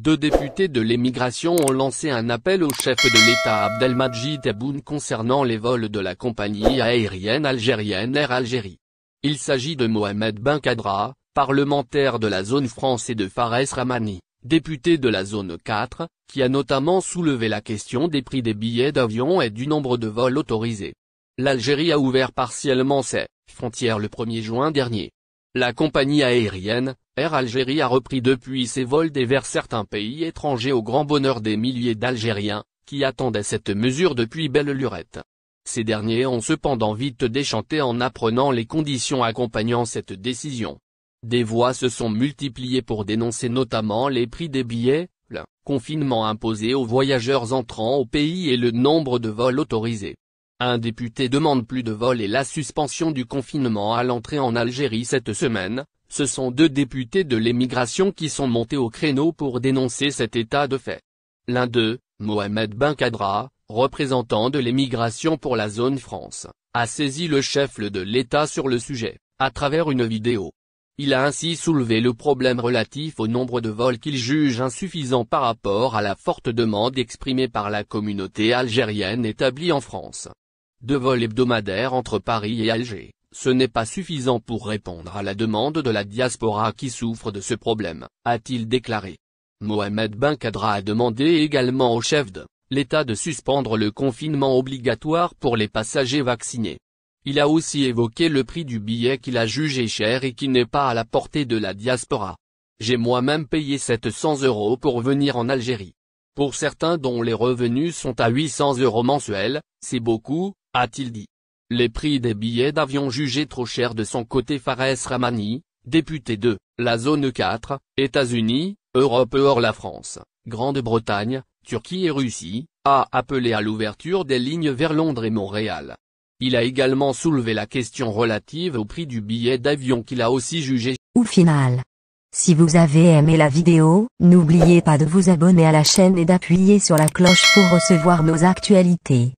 Deux députés de l'émigration ont lancé un appel au chef de l'État Abdelmadjid Tebboune concernant les vols de la compagnie aérienne algérienne Air Algérie. Il s'agit de Mohamed Benkadra, parlementaire de la zone France et de Fares Ramani, député de la zone 4, qui a notamment soulevé la question des prix des billets d'avion et du nombre de vols autorisés. L'Algérie a ouvert partiellement ses frontières le 1er juin dernier. La compagnie aérienne, Air Algérie a repris depuis ses vols vers certains pays étrangers au grand bonheur des milliers d'Algériens, qui attendaient cette mesure depuis belle lurette. Ces derniers ont cependant vite déchanté en apprenant les conditions accompagnant cette décision. Des voix se sont multipliées pour dénoncer notamment les prix des billets, le confinement imposé aux voyageurs entrant au pays et le nombre de vols autorisés. Un député demande plus de vols et la suspension du confinement à l'entrée en Algérie cette semaine. Ce sont deux députés de l'émigration qui sont montés au créneau pour dénoncer cet état de fait. L'un d'eux, Mohamed Benkadra, représentant de l'émigration pour la zone France, a saisi le chef de l'État sur le sujet, à travers une vidéo. Il a ainsi soulevé le problème relatif au nombre de vols qu'il juge insuffisant par rapport à la forte demande exprimée par la communauté algérienne établie en France. 2 vols hebdomadaires entre Paris et Alger, ce n'est pas suffisant pour répondre à la demande de la diaspora qui souffre de ce problème, a-t-il déclaré. Mohamed Benkadra a demandé également au chef de l'État de suspendre le confinement obligatoire pour les passagers vaccinés. Il a aussi évoqué le prix du billet qu'il a jugé cher et qui n'est pas à la portée de la diaspora. J'ai moi-même payé 700 € pour venir en Algérie. Pour certains dont les revenus sont à 800 € mensuels, c'est beaucoup, a-t-il dit. Les prix des billets d'avion jugés trop chers de son côté. Fares Ramani, député de la zone 4, États-Unis, Europe et hors la France, Grande-Bretagne, Turquie et Russie, a appelé à l'ouverture des lignes vers Londres et Montréal. Il a également soulevé la question relative au prix du billet d'avion qu'il a aussi jugé. Au final, si vous avez aimé la vidéo, n'oubliez pas de vous abonner à la chaîne et d'appuyer sur la cloche pour recevoir nos actualités.